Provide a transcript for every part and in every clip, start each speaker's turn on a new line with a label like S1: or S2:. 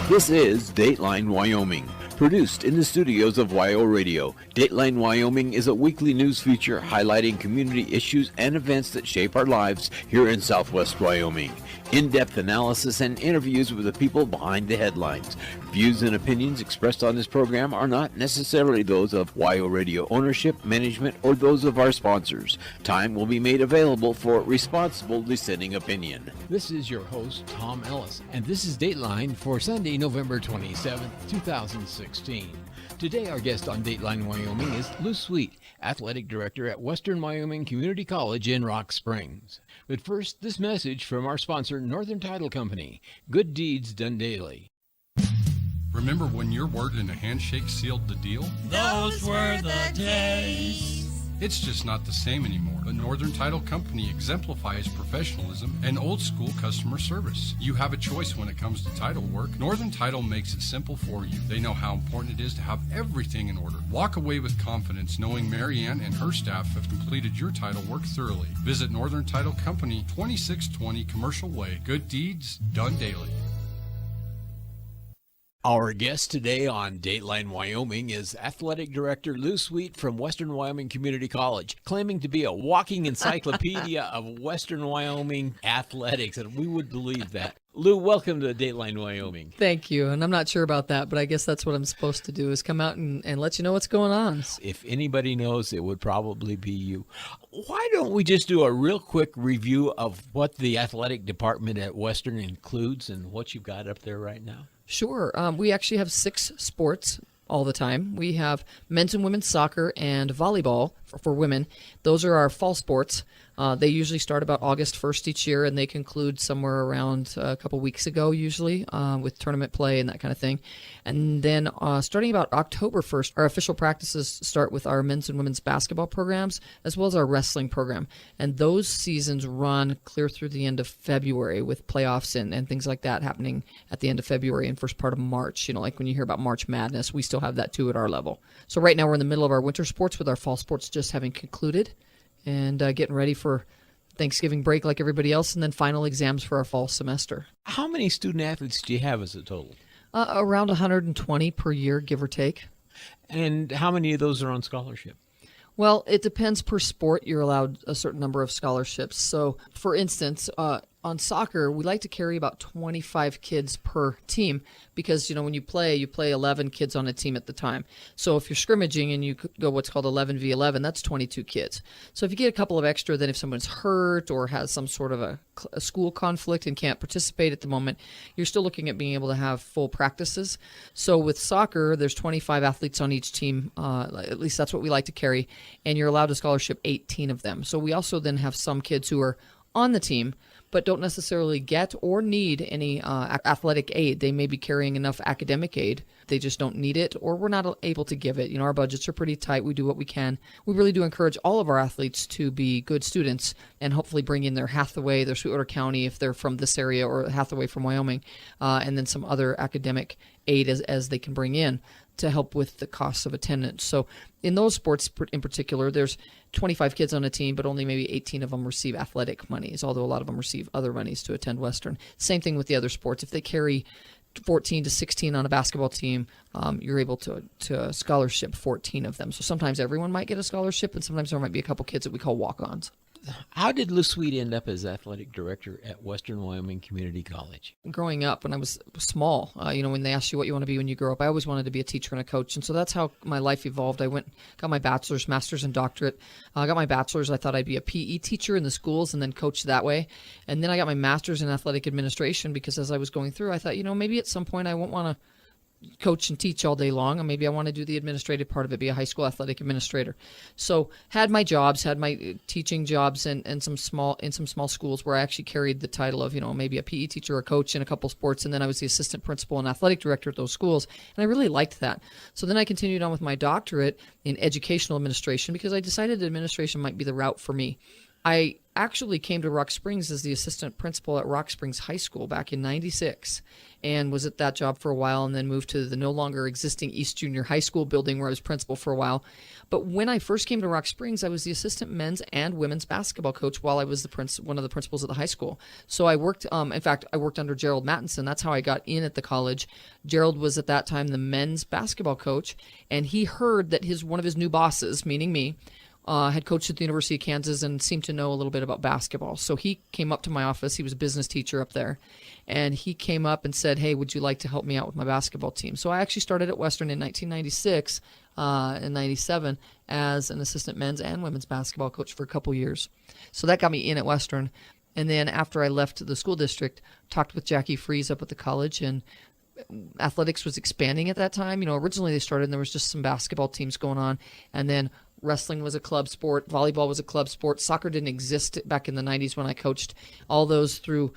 S1: This is Dateline Wyoming, produced in the studios of WyoRadio. Dateline Wyoming is a weekly news feature highlighting community issues and events that shape our lives here in Southwest Wyoming. In-depth analysis and interviews with the people behind the headlines. Views and opinions expressed on this program are not necessarily those of WyoRadio ownership, management, or those of our sponsors. Time will be made available for responsible dissenting opinion.
S2: This is your host, Tom Ellis, and this is Dateline for Sunday, November 27th, 2016. Today, our guest on Dateline Wyoming is Lou Sweet, Athletic Director at Western Wyoming Community College in Rock Springs. But first, this message from our sponsor, Northern Title Company. Good deeds done daily.
S3: Remember when your word and a handshake sealed the deal?
S4: Those were the days.
S3: It's just not the same anymore. But Northern Title Company exemplifies professionalism and old-school customer service. You have a choice when it comes to title work. Northern Title makes it simple for you. They know how important it is to have everything in order. Walk away with confidence knowing Marianne and her staff have completed your title work thoroughly. Visit Northern Title Company, 2620 Commercial Way. Good deeds done daily.
S2: Our guest today on Dateline Wyoming is Athletic Director Lou Sweet from Western Wyoming Community College, claiming to be a walking encyclopedia of Western Wyoming athletics, and we would believe that. Lou, welcome to Dateline Wyoming.
S5: Thank you, and I'm not sure about that, but I guess that's what I'm supposed to do, is come out and let you know what's going on.
S2: If anybody knows, it would probably be you. Why don't we just do a real quick review of what the athletic department at Western includes and what you've got up there right now?
S5: Sure. We actually have 6 sports all the time. We have men's and women's soccer and volleyball for women. Those are our fall sports. They usually start about August 1st each year, and they conclude somewhere around a couple weeks ago, usually, with tournament play and that kind of thing. And then starting about October 1st, our official practices start with our men's and women's basketball programs, as well as our wrestling program. And those seasons run clear through the end of February, with playoffs and things like that happening at the end of February and first part of March. You know, like when you hear about March Madness, we still have that too at our level. So right now we're in the middle of our winter sports, with our fall sports just having concluded, and getting ready for Thanksgiving break like everybody else, and then final exams for our fall semester.
S2: How many student athletes do you have as a total?
S5: Around 120 per year, give or take.
S2: And how many of those are on scholarship?
S5: Well, it depends per sport. You're allowed a certain number of scholarships. So, for instance, on soccer, we like to carry about 25 kids per team because, you know, when you play 11 kids on a team at the time. So if you're scrimmaging and you go what's called 11v11, that's 22 kids. So if you get a couple of extra, then if someone's hurt or has some sort of a school conflict and can't participate at the moment, you're still looking at being able to have full practices. So with soccer, there's 25 athletes on each team. At least that's what we like to carry. And you're allowed to scholarship 18 of them. So we also then have some kids who are on the team but don't necessarily get or need any athletic aid. They may be carrying enough academic aid. They just don't need it, or we're not able to give it. You know, our budgets are pretty tight. We do what we can. We really do encourage all of our athletes to be good students and hopefully bring in their Hathaway, their Sweetwater County, if they're from this area, or Hathaway from Wyoming, and then some other academic aid as they can bring in to help with the costs of attendance. So in those sports in particular, there's 25 kids on a team, but only maybe 18 of them receive athletic monies, although a lot of them receive other monies to attend Western. Same thing with the other sports. If they carry 14 to 16 on a basketball team, you're able to scholarship 14 of them. So sometimes everyone might get a scholarship, and sometimes there might be a couple kids that we call walk-ons.
S2: How did Lou Sweet end up as athletic director at Western Wyoming Community College?
S5: Growing up, when I was small, when they ask you what you want to be when you grow up, I always wanted to be a teacher and a coach. And so that's how my life evolved. I got my bachelor's, master's, and doctorate. I got my bachelor's. I thought I'd be a PE teacher in the schools and then coach that way. And then I got my master's in athletic administration because as I was going through, I thought, maybe at some point I won't want to coach and teach all day long, and maybe I want to do the administrative part of it, be a high school athletic administrator. So had my teaching jobs in some small schools where I actually carried the title of, maybe a PE teacher or a coach in a couple sports, and then I was the assistant principal and athletic director at those schools, and I really liked that. So then I continued on with my doctorate in educational administration because I decided administration might be the route for me. I actually came to Rock Springs as the assistant principal at Rock Springs High School back in '96 and was at that job for a while and then moved to the no longer existing East Junior High School building where I was principal for a while. But when I first came to Rock Springs, I was the assistant men's and women's basketball coach while I was one of the principals at the high school. So I worked, in fact, I worked under Gerald Mattinson. That's how I got in at the college. Gerald was at that time the men's basketball coach, and he heard that one of his new bosses, meaning me, had coached at the University of Kansas and seemed to know a little bit about basketball. So he came up to my office. He was a business teacher up there. And he came up and said, hey, would you like to help me out with my basketball team? So I actually started at Western in 1996 and 97 as an assistant men's and women's basketball coach for a couple years. So that got me in at Western. And then after I left the school district, talked with Jackie Freeze up at the college, and athletics was expanding at that time. Originally they started and there was just some basketball teams going on. And then wrestling was a club sport. Volleyball was a club sport. Soccer didn't exist back in the 90s when I coached. All those through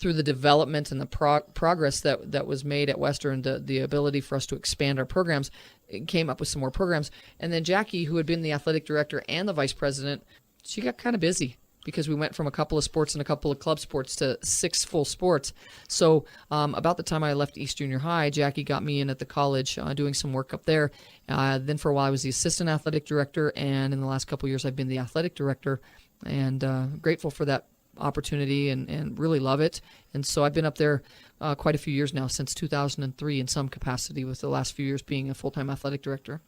S5: the development and the progress that was made at Western, the ability for us to expand our programs, came up with some more programs. And then Jackie, who had been the athletic director and the vice president, she got kind of busy because we went from a couple of sports and a couple of club sports to 6 full sports. So about the time I left East Junior High, Jackie got me in at the college doing some work up there. Then for a while I was the assistant athletic director, and in the last couple of years I've been the athletic director, and grateful for that opportunity and really love it. And so I've been up there quite a few years now, since 2003 in some capacity, with the last few years being a full-time athletic director.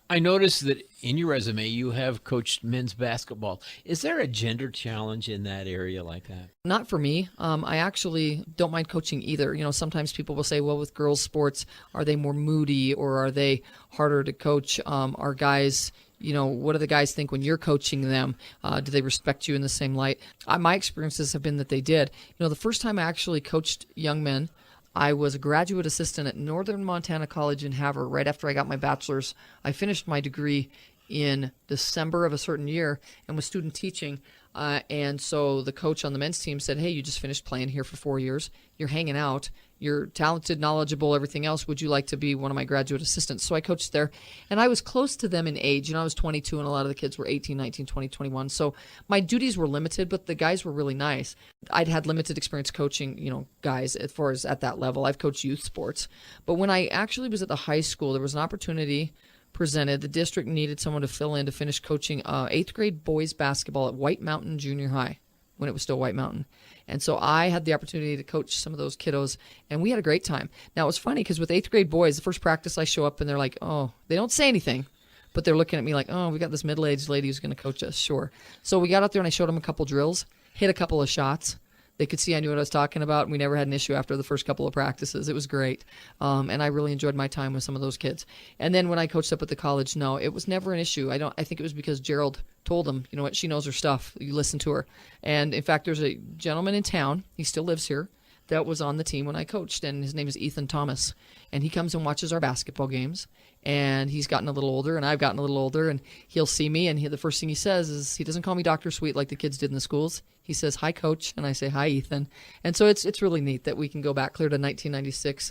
S2: I noticed that in your resume you have coached men's basketball. Is there a gender challenge in that area like that?
S5: Not for me. I actually don't mind coaching either. Sometimes people will say, well, with girls' sports, are they more moody or are they harder to coach? Are guys, what do the guys think when you're coaching them? Do they respect you in the same light? My experiences have been that they did. The first time I actually coached young men, I was a graduate assistant at Northern Montana College in Havre right after I got my bachelor's. I finished my degree in December of a certain year and was student teaching. And so the coach on the men's team said, hey, you just finished playing here for 4 years. You're hanging out. You're talented, knowledgeable, everything else. Would you like to be one of my graduate assistants? So I coached there. And I was close to them in age. I was 22 and a lot of the kids were 18, 19, 20, 21. So my duties were limited, but the guys were really nice. I'd had limited experience coaching, guys as far as at that level. I've coached youth sports. But when I actually was at the high school, there was an opportunity presented. The district needed someone to fill in to finish coaching 8th grade boys basketball at White Mountain Junior High when it was still White Mountain. And so I had the opportunity to coach some of those kiddos, and we had a great time. Now, it was funny because with 8th grade boys, the first practice I show up and they're like, oh, they don't say anything, but they're looking at me like, oh, we got this middle-aged lady who's going to coach us. Sure. So we got out there and I showed them a couple drills, hit a couple of shots. They could see I knew what I was talking about, and we never had an issue after the first couple of practices. It was great, and I really enjoyed my time with some of those kids. And then when I coached up at the college, no, it was never an issue. I think it was because Gerald told them, you know what, she knows her stuff. You listen to her. And in fact, there's a gentleman in town, he still lives here, that was on the team when I coached, and his name is Ethan Thomas. And he comes and watches our basketball games, and he's gotten a little older, and I've gotten a little older, and he'll see me, and the first thing he says is, he doesn't call me Dr. Sweet like the kids did in the schools. He says, hi, Coach, and I say, hi, Ethan. And so it's really neat that we can go back clear to 1996,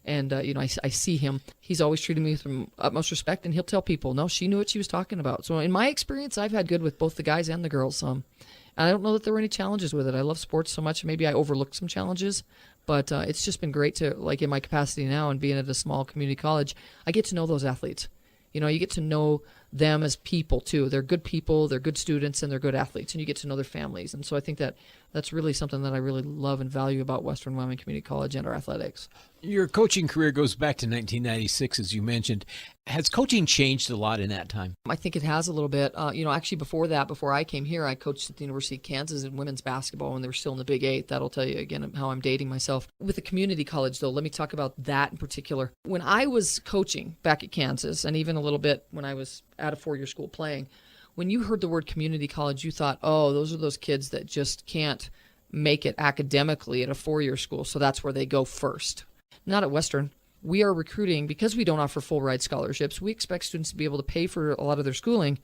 S5: and I see him. He's always treated me with utmost respect, and he'll tell people, no, she knew what she was talking about. So in my experience, I've had good with both the guys and the girls. And I don't know that there were any challenges with it. I love sports so much, maybe I overlooked some challenges, but it's just been great to, like in my capacity now and being at a small community college, I get to know those athletes. You get to know them as people too. They're good people, they're good students, and they're good athletes, and you get to know their families. And so I think that's really something that I really love and value about Western Wyoming Community College and our athletics.
S2: Your coaching career goes back to 1996, as you mentioned. Has coaching changed a lot in that time?
S5: I think it has a little bit. Actually before I came here, I coached at the University of Kansas in women's basketball when they were still in the Big Eight. That'll tell you, again, how I'm dating myself. With the community college, though, let me talk about that in particular. When I was coaching back at Kansas, and even a little bit when I was at a 4-year school playing, when you heard the word community college, you thought, oh, those are those kids that just can't make it academically at a 4-year school, so that's where they go first. Not at Western. We are recruiting, because we don't offer full ride scholarships, we expect students to be able to pay for a lot of their schooling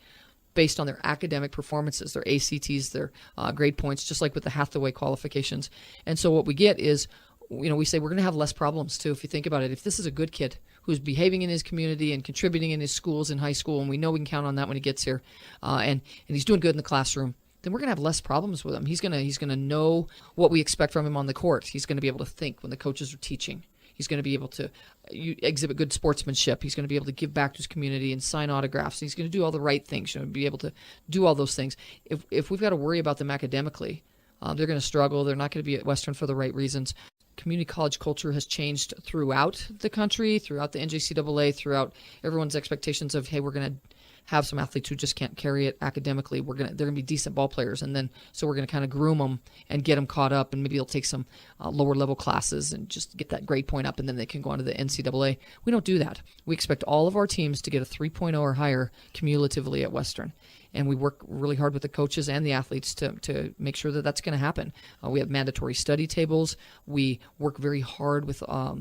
S5: based on their academic performances, their ACTs, their grade points, just like with the Hathaway qualifications. And so what we get is, we say we're going to have less problems too. If you think about it, if this is a good kid who's behaving in his community and contributing in his schools in high school, and we know we can count on that when he gets here, and he's doing good in the classroom, then we're going to have less problems with him. He's going to know what we expect from him on the court. He's going to be able to think when the coaches are teaching. He's going to be able to exhibit good sportsmanship. He's going to be able to give back to his community and sign autographs. He's going to do all the right things, be able to do all those things. If we've got to worry about them academically, they're going to struggle. They're not going to be at Western for the right reasons. Community college culture has changed throughout the country, throughout the NJCAA, throughout everyone's expectations of, hey, we're going to have some athletes who just can't carry it academically. They're going to be decent ball players, and then so we're going to kind of groom them and get them caught up, and maybe they'll take some lower level classes and just get that grade point up, and then they can go on to the NCAA. We don't do that. We expect all of our teams to get a 3.0 or higher cumulatively at Western. And we work really hard with the coaches and the athletes to make sure that that's going to happen. We have mandatory study tables. We work very hard with our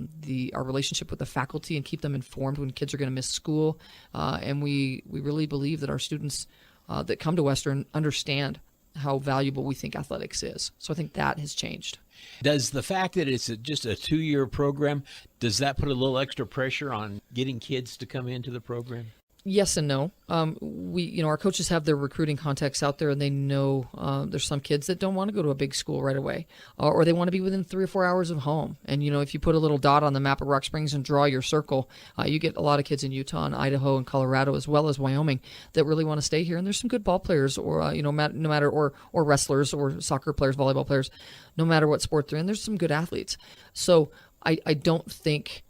S5: relationship with the faculty and keep them informed when kids are going to miss school. And we really believe that our students that come to Western understand how valuable we think athletics is. So I think that has changed.
S2: Does the fact that it's just a 2-year program, does that put a little extra pressure on getting kids to come into the program?
S5: Yes and no. Our coaches have their recruiting contacts out there, and they know there's some kids that don't want to go to a big school right away, or they want to be within 3 or 4 hours of home. And if you put a little dot on the map of Rock Springs and draw your circle, you get a lot of kids in Utah and Idaho and Colorado as well as Wyoming that really want to stay here. And there's some good ball players, or no matter or wrestlers or soccer players, volleyball players, no matter what sport they're in. There's some good athletes. So I don't think.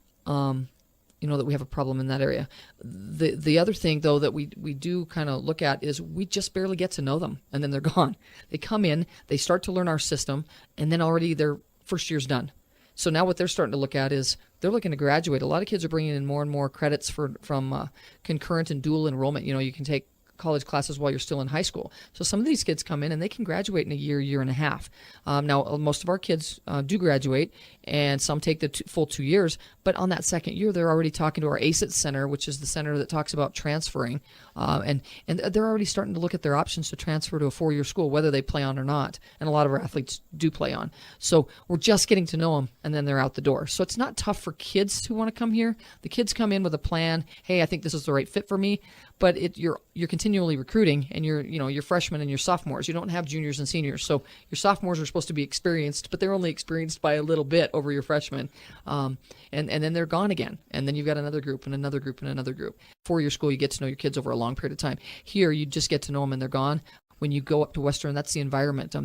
S5: That we have a problem in that area. The other thing, though, that we do kind of look at is we just barely get to know them, and then they're gone. They come in, they start to learn our system, and then already their first year's done. So now what they're starting to look at is they're looking to graduate. A lot of kids are bringing in more and more credits from concurrent and dual enrollment. You can take college classes while you're still in high school. So some of these kids come in and they can graduate in a year and a half. Now, most of our kids do graduate, and some take the full 2 years. But on that second year, they're already talking to our ACET Center, which is the center that talks about transferring. And they're already starting to look at their options to transfer to a 4-year school, whether they play on or not. And a lot of our athletes do play on. So we're just getting to know them, and then they're out the door. So it's not tough for kids who want to come here. The kids come in with a plan. Hey, I think this is the right fit for me. But you're continually recruiting, and you're freshmen and you're sophomores. You don't have juniors and seniors. So your sophomores are supposed to be experienced, but they're only experienced by a little bit over your freshmen. And then they're gone again. And then you've got another group and another group and another group. 4-year school, you get to know your kids over a long period of time. Here, you just get to know them and they're gone. When you go up to Western, that's the environment.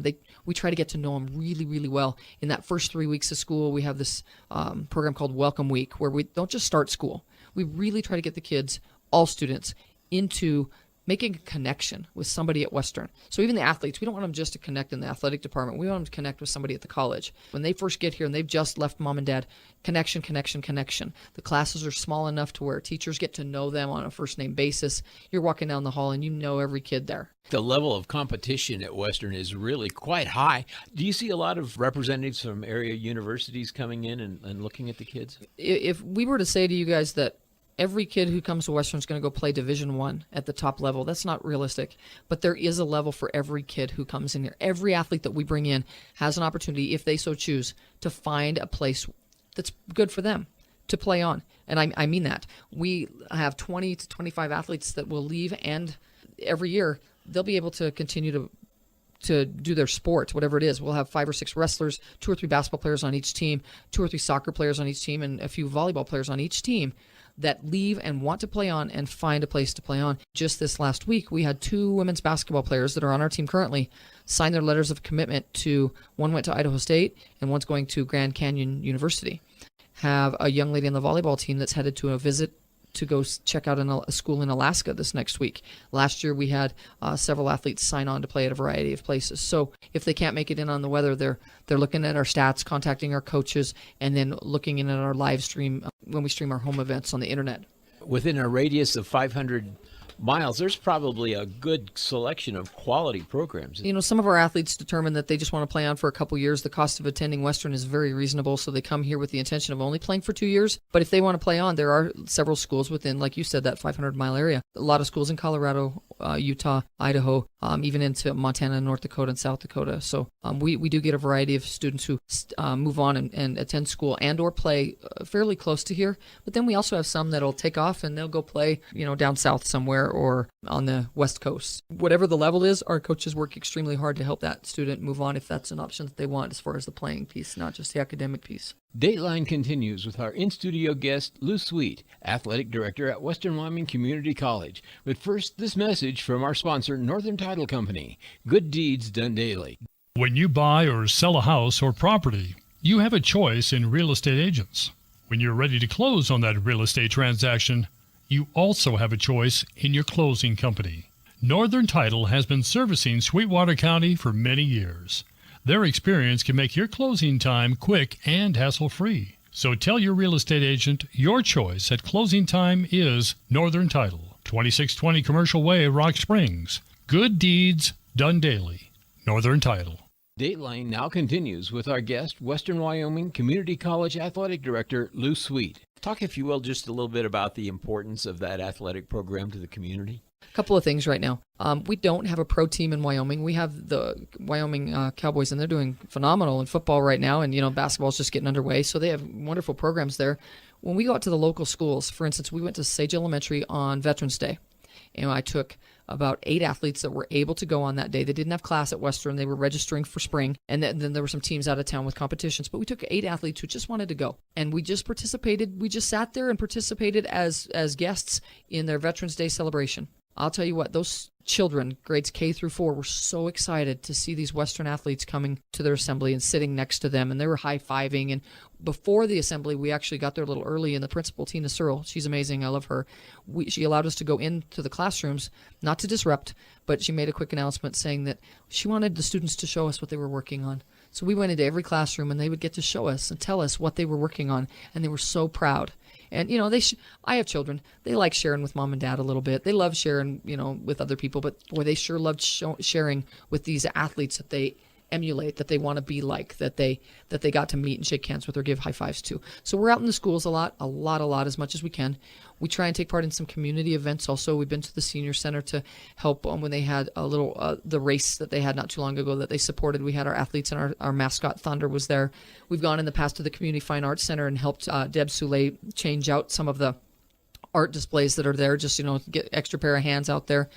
S5: We try to get to know them really, really well. In that first 3 weeks of school, we have this program called Welcome Week, where we don't just start school. We really try to get the kids, all students, into making a connection with somebody at Western. So even the athletes, we don't want them just to connect in the athletic department. We want them to connect with somebody at the college. When they first get here and they've just left mom and dad, connection. The classes are small enough to where teachers get to know them on a first-name basis. You're walking down the hall and you know every kid there.
S2: The level of competition at Western is really quite high. Do you see a lot of representatives from area universities coming in and looking at the kids?
S5: If we were to say to you guys that every kid who comes to Western is going to go play Division I at the top level, that's not realistic. But there is a level for every kid who comes in here. Every athlete that we bring in has an opportunity, if they so choose, to find a place that's good for them to play on. And I mean that. We have 20 to 25 athletes that will leave, and every year they'll be able to continue to do their sport, whatever it is. We'll have 5 or 6 wrestlers, 2 or 3 basketball players on each team, 2 or 3 soccer players on each team, and a few volleyball players on each team that leave and want to play on and find a place to play on. Just this last week, we had 2 women's basketball players that are on our team currently sign their letters of commitment to, one went to Idaho State and one's going to Grand Canyon University. Have a young lady on the volleyball team that's headed to a visit to go check out a school in Alaska this next week. Last year, we had several athletes sign on to play at a variety of places. So if they can't make it in on the weather, they're looking at our stats, contacting our coaches, and then looking in at our live stream when we stream our home events on the internet.
S2: Within a radius of 500 miles, there's probably a good selection of quality programs.
S5: Some of our athletes determine that they just want to play on for a couple years. The cost of attending Western is very reasonable, so they come here with the intention of only playing for 2 years. But if they want to play on, there are several schools within, like you said, that 500-mile area. A lot of schools in Colorado, Utah, Idaho, even into Montana, North Dakota, and South Dakota. So we do get a variety of students who move on and attend school and or play fairly close to here. But then we also have some that'll take off and they'll go play, down south somewhere, or on the West Coast. Whatever the level is, our coaches work extremely hard to help that student move on if that's an option that they want as far as the playing piece, not just the academic piece.
S2: Dateline continues with our in-studio guest, Lou Sweet, Athletic Director at Western Wyoming Community College. But first, this message from our sponsor, Northern Title Company. Good deeds done daily.
S6: When you buy or sell a house or property, you have a choice in real estate agents. When you're ready to close on that real estate transaction, you also have a choice in your closing company. Northern Title has been servicing Sweetwater County for many years. Their experience can make your closing time quick and hassle-free. So tell your real estate agent your choice at closing time is Northern Title, 2620 Commercial Way, Rock Springs. Good deeds done daily. Northern Title.
S2: Dateline now continues with our guest, Western Wyoming Community College Athletic Director, Lou Sweet. Talk, if you will, just a little bit about the importance of that athletic program to the community.
S5: A couple of things right now. We don't have a pro team in Wyoming. We have the Wyoming Cowboys, and they're doing phenomenal in football right now, and basketball's just getting underway, so they have wonderful programs there. When we go out to the local schools, for instance, we went to Sage Elementary on Veterans Day, and I took about 8 athletes that were able to go on that day. They didn't have class at Western. They were registering for spring, and then there were some teams out of town with competitions. But we took 8 athletes who just wanted to go, and we just participated. We just sat there and participated as guests in their Veterans Day celebration. I'll tell you what, those children, grades K through 4, were so excited to see these Western athletes coming to their assembly and sitting next to them, and they were high-fiving. And before the assembly, we actually got there a little early, and the principal, Tina Searle, she's amazing, I love her, she allowed us to go into the classrooms, not to disrupt, but she made a quick announcement saying that she wanted the students to show us what they were working on. So we went into every classroom, and they would get to show us and tell us what they were working on, and they were so proud. And, I have children. They like sharing with mom and dad a little bit. They love sharing, with other people. But, boy, they sure loved sharing with these athletes that they emulate, that they want to be like, that they got to meet and shake hands with or give high fives to. So we're out in the schools a lot, as much as we can. We try and take part in some community events also. We've been to the senior center to help when they had a little, the race that they had not too long ago that they supported. We had our athletes, and our mascot Thunder was there. We've gone in the past to the Community Fine Arts Center and helped Deb Soule change out some of the art displays that are there, just, get extra pair of hands out there.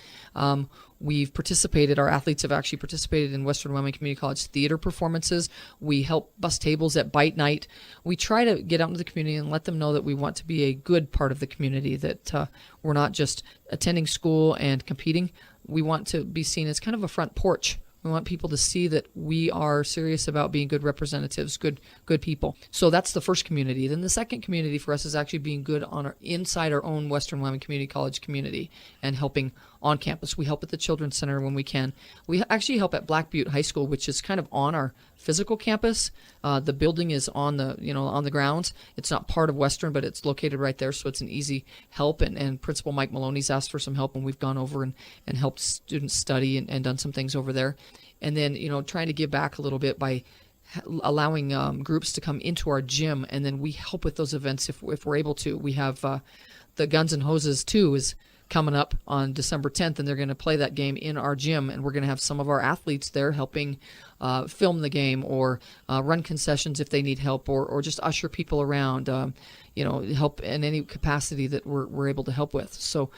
S5: We've participated, our athletes have actually participated in Western Wyoming Community College theater performances. We help bus tables at Bite Night. We try to get out into the community and let them know that we want to be a good part of the community, that we're not just attending school and competing. We want to be seen as kind of a front porch. We want people to see that we are serious about being good representatives, good people. So that's the first community. Then the second community for us is actually being good on inside our own Western Wyoming Community College community and helping on campus. We help at the Children's Center when we can. We actually help at Black Butte High School, which is kind of on our physical campus. The building is on the grounds. It's not part of Western, but it's located right there, so it's an easy help. And Principal Mike Maloney's asked for some help, and we've gone over and helped students study and done some things over there. And then, trying to give back a little bit by allowing groups to come into our gym, and then we help with those events if we're able to. We have the Guns and Hoses 2 is coming up on December 10th, and they're going to play that game in our gym, and we're going to have some of our athletes there helping film the game or run concessions if they need help, or just usher people around, help in any capacity that we're able to help with. So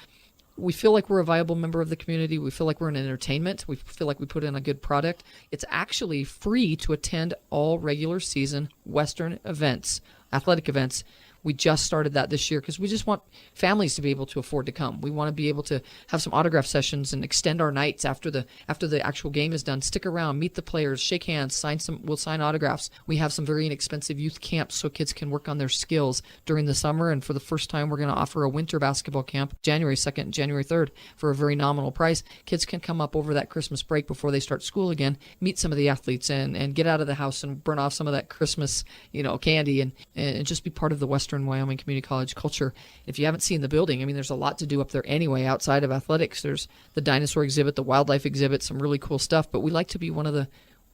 S5: we feel like we're a viable member of the community. We feel like we're in entertainment. We feel like we put in a good product. It's actually free to attend all regular season Western events, athletic events. We just started that this year because we just want families to be able to afford to come. We want to be able to have some autograph sessions and extend our nights after the actual game is done. Stick around, meet the players, shake hands, we'll sign autographs. We have some very inexpensive youth camps so kids can work on their skills during the summer. And for the first time, we're going to offer a winter basketball camp January 2nd and January 3rd for a very nominal price. Kids can come up over that Christmas break before they start school again, meet some of the athletes and get out of the house and burn off some of that Christmas, candy and just be part of the Western Wyoming Community College culture. If you haven't seen the building, there's a lot to do up there anyway outside of athletics. There's the dinosaur exhibit, the wildlife exhibit, some really cool stuff, but we like to be we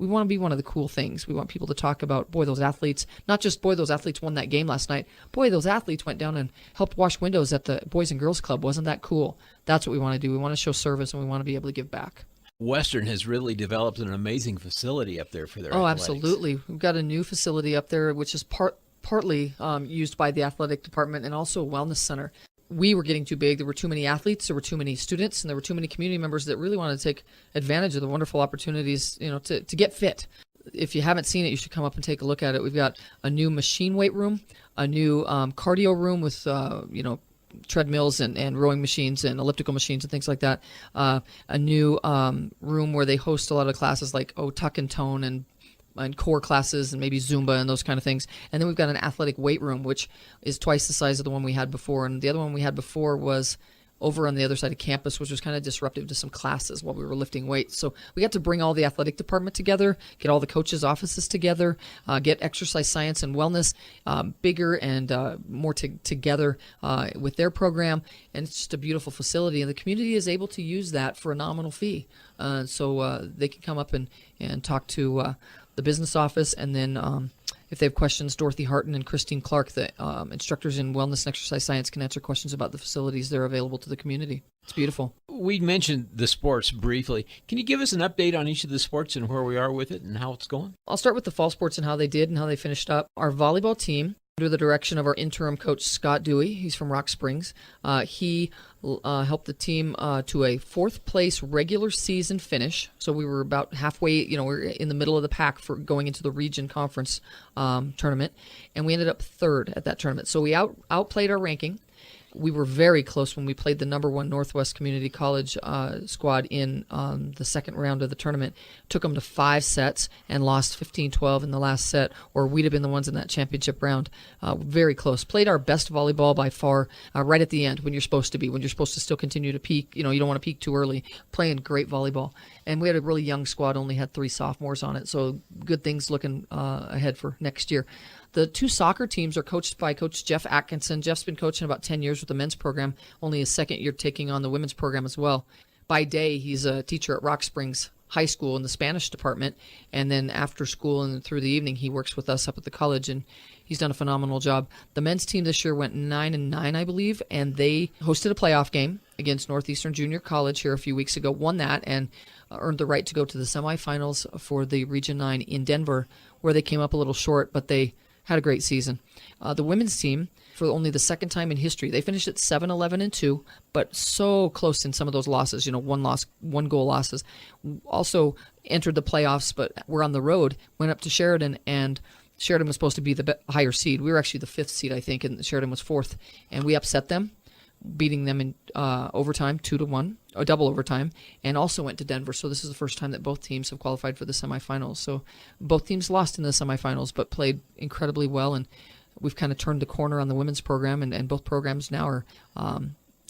S5: want to be one of the cool things. We want people to talk about, boy, those athletes, not just, boy, those athletes won that game last night. Boy, those athletes went down and helped wash windows at the Boys and Girls Club. Wasn't that cool? That's what we want to do. We want to show service, and we want to be able to give back.
S2: Western has really developed an amazing facility up there for their athletics.
S5: Absolutely. We've got a new facility up there, which is partly used by the athletic department and also a wellness center. we were getting too big. There were too many athletes, there were too many students, and there were too many community members that really wanted to take advantage of the wonderful opportunities, to get fit. If you haven't seen it, you should come up and take a look at it. We've got a new machine weight room, a new cardio room with, treadmills and rowing machines and elliptical machines and things like that. A new room where they host a lot of classes like tuck and tone and core classes and maybe Zumba and those kind of things. And then we've got an athletic weight room, which is twice the size of the one we had before. And the other one we had before was over on the other side of campus, which was kind of disruptive to some classes while we were lifting weights. So we got to bring all the athletic department together, get all the coaches' offices together, get exercise science and wellness bigger and more together with their program. And it's just a beautiful facility. And the community is able to use that for a nominal fee. So they can come up and talk to the business office, and then if they have questions, Dorothy Harton and Christine Clark, the instructors in wellness and exercise science, can answer questions about the facilities that are available to the community. It's beautiful.
S2: We mentioned the sports briefly. Can you give us an update on each of the sports and where we are with it and how it's going?
S5: I'll start with the fall sports and how they did and how they finished up. Our volleyball team, under the direction of our interim coach, Scott Dewey, he's from Rock Springs, he helped the team to a fourth place regular season finish. So we were about halfway, we were in the middle of the pack for going into the region conference tournament, and we ended up third at that tournament. So we outplayed our ranking. We were very close when we played the number one Northwest Community College squad in the second round of the tournament. Took them to 5 sets and lost 15-12 in the last set, or we'd have been the ones in that championship round. Very close. Played our best volleyball by far right at the end when you're supposed to be, when you're supposed to still continue to peak. You don't want to peak too early. Playing great volleyball. And we had a really young squad, only had 3 sophomores on it, so good things looking ahead for next year. The 2 soccer teams are coached by Coach Jeff Atkinson. Jeff's been coaching about 10 years with the men's program, only his second year taking on the women's program as well. By day, he's a teacher at Rock Springs High School in the Spanish department, and then after school and through the evening, he works with us up at the college, and he's done a phenomenal job. The men's team this year went 9-9, I believe, and they hosted a playoff game against Northeastern Junior College here a few weeks ago, won that, and earned the right to go to the semifinals for the Region 9 in Denver, where they came up a little short, but they had a great season. The women's team, for only the second time in history, they finished at 7-11-2, but so close in some of those losses, 1 goal losses. Also entered the playoffs, but were on the road, went up to Sheridan, and Sheridan was supposed to be the higher seed. We were actually the 5th seed, I think, and Sheridan was 4th, and we upset them, beating them in overtime, 2-1, a double overtime, and also went to Denver. So this is the first time that both teams have qualified for the semifinals. So both teams lost in the semifinals, but played incredibly well, and we've kind of turned the corner on the women's program, and both programs now are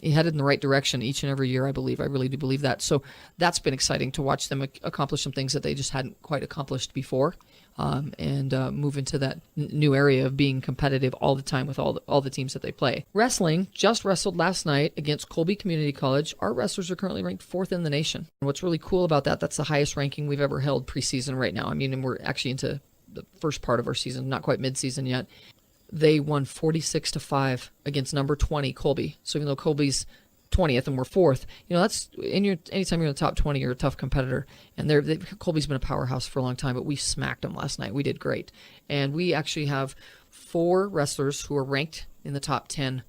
S5: headed in the right direction each and every year, I believe. I really do believe that. So that's been exciting to watch them accomplish some things that they just hadn't quite accomplished before, and move into that new area of being competitive all the time with all the teams that they play. Wrestling just wrestled last night against Colby Community College. Our wrestlers are currently ranked 4th in the nation. And what's really cool about that's the highest ranking we've ever held preseason right now. I mean, and we're actually into the first part of our season, not quite midseason yet. They won 46-5 against number 20 Colby. So even though Colby's 20th and we're 4th, that's anytime you're in the top 20, you're a tough competitor. And Colby's been a powerhouse for a long time, but we smacked them last night. We did great, and we actually have 4 wrestlers who are ranked in the top 10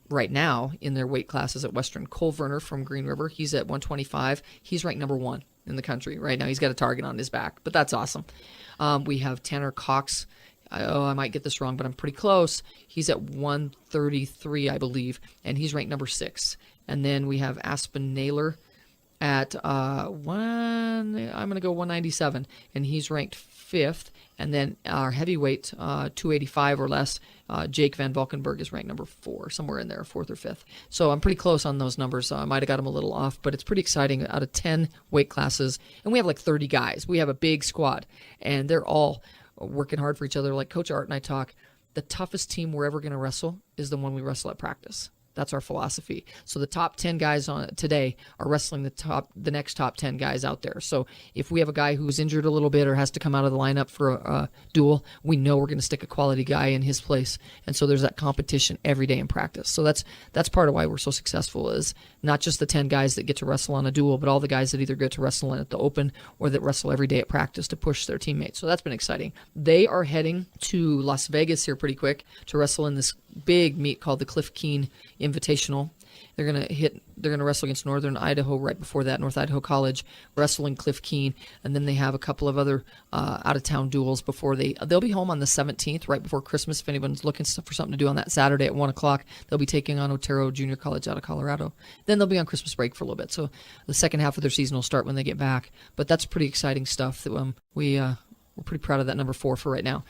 S5: right now in their weight classes at Western. Cole Verner from Green River, he's at 125. He's ranked number 1 in the country right now. He's got a target on his back, but that's awesome. We have Tanner Cox. I might get this wrong, but I'm pretty close. He's at 133, I believe, and he's ranked number 6. And then we have Aspen Naylor at I'm going to go 197, and he's ranked 5th. And then our heavyweight, 285 or less, Jake Van Valkenburg is ranked number 4, somewhere in there, 4th or 5th. So I'm pretty close on those numbers. I might have got them a little off, but it's pretty exciting. Out of 10 weight classes, and we have like 30 guys. We have a big squad, and they're all working hard for each other. Like Coach Art and I talk, the toughest team we're ever going to wrestle is the one we wrestle at practice. That's our philosophy. So the top 10 guys on today are wrestling the next top 10 guys out there. So if we have a guy who's injured a little bit or has to come out of the lineup for a duel, we know we're going to stick a quality guy in his place. And so there's that competition every day in practice. So that's part of why we're so successful, is not just the 10 guys that get to wrestle on a duel, but all the guys that either get to wrestle at the open or that wrestle every day at practice to push their teammates. So that's been exciting. They are heading to Las Vegas here pretty quick to wrestle in this big meet called the Cliff Keene Invitational. They're gonna wrestle against Northern Idaho right before that, North Idaho College, wrestling Cliff Keene, and then they have a couple of other out-of-town duels before they'll be home on the 17th, right before Christmas. If anyone's looking for something to do on that Saturday at 1 o'clock, they'll be taking on Otero Junior College out of Colorado. Then they'll be on Christmas break for a little bit, so the second half of their season will start when they get back. But that's pretty exciting stuff that we're pretty proud of that number 4 for right now.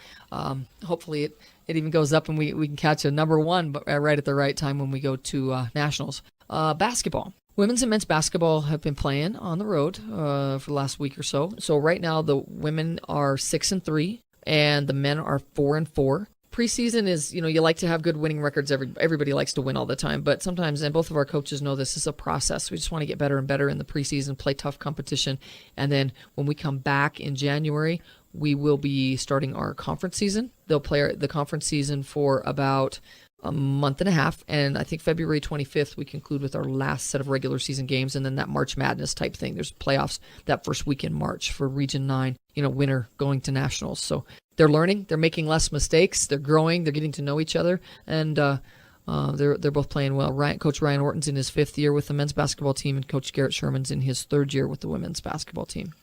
S5: Hopefully it even goes up and we can catch a number 1 but right at the right time when we go to nationals. Basketball. Women's and men's basketball have been playing on the road for the last week or so. So right now the women are 6-3 and the men are 4-4. Preseason is, you like to have good winning records. Everybody likes to win all the time, but sometimes, and both of our coaches know this is a process. We just want to get better and better in the preseason, play tough competition, and then when we come back in January, we will be starting our conference season. They'll play the conference season for about a month and a half, and I think February 25th we conclude with our last set of regular season games, and then that March Madness type thing. There's playoffs that first week in March for Region 9, winner going to nationals. So they're learning, they're making less mistakes, they're growing, they're getting to know each other, and they're both playing well. Coach Ryan Orton's in his 5th year with the men's basketball team, and Coach Garrett Sherman's in his 3rd year with the women's basketball team.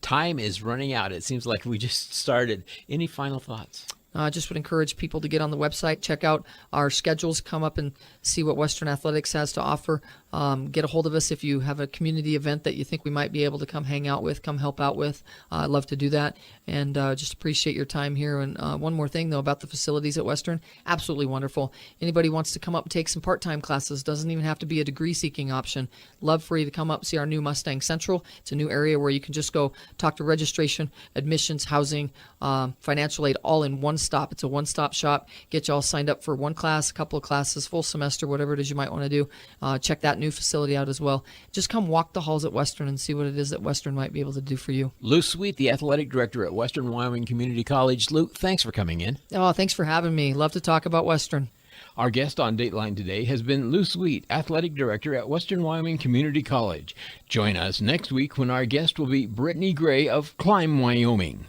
S2: Time is running out. It seems like we just started. Any final thoughts?
S5: I just would encourage people to get on the website, check out our schedules, come up and see what Western Athletics has to offer. Get a hold of us if you have a community event that you think we might be able to come hang out with, come help out with. I'd love to do that, and just appreciate your time here. And one more thing, though, about the facilities at Western, absolutely wonderful. Anybody wants to come up and take some part-time classes, doesn't even have to be a degree-seeking option. Love for you to come up, see our new Mustang Central. It's a new area where you can just go talk to registration, admissions, housing, financial aid, all in one stop. It's a one-stop shop. Get you all signed up for one class, a couple of classes, full semester, whatever it is you might want to do. Check that new facility out as well. Just come walk the halls at Western and see what it is that Western might be able to do for you.
S2: Lou Sweet, the athletic director at Western Wyoming Community College. Lou, thanks for coming in.
S5: Oh, thanks for having me. Love to talk about Western.
S2: Our guest on Dateline today has been Lou Sweet, athletic director at Western Wyoming Community College. Join us next week when our guest will be Brittany Gray of Climb, Wyoming.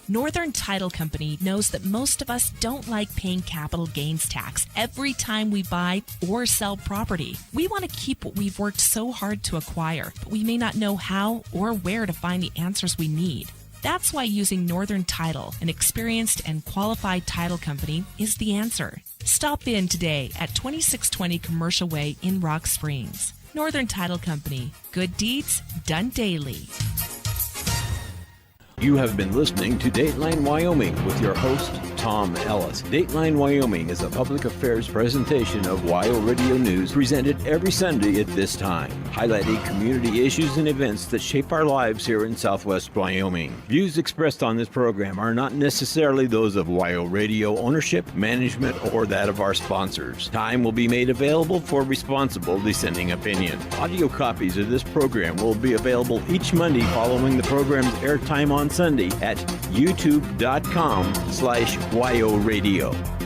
S7: Northern Title Company knows that most of us don't like paying capital gains tax every time we buy or sell property. We want to keep what we've worked so hard to acquire, but we may not know how or where to find the answers we need. That's why using Northern Title, an experienced and qualified title company, is the answer. Stop in today at 2620 Commercial Way in Rock Springs. Northern Title Company. Good deeds done daily.
S1: You have been listening to Dateline Wyoming with your host, Tom Ellis. Dateline Wyoming is a public affairs presentation of WyoRadio News presented every Sunday at this time, highlighting community issues and events that shape our lives here in Southwest Wyoming. Views expressed on this program are not necessarily those of WyoRadio ownership, management, or that of our sponsors. Time will be made available for responsible dissenting opinion. Audio copies of this program will be available each Monday following the program's airtime on Sunday at youtube.com/WyoRadio.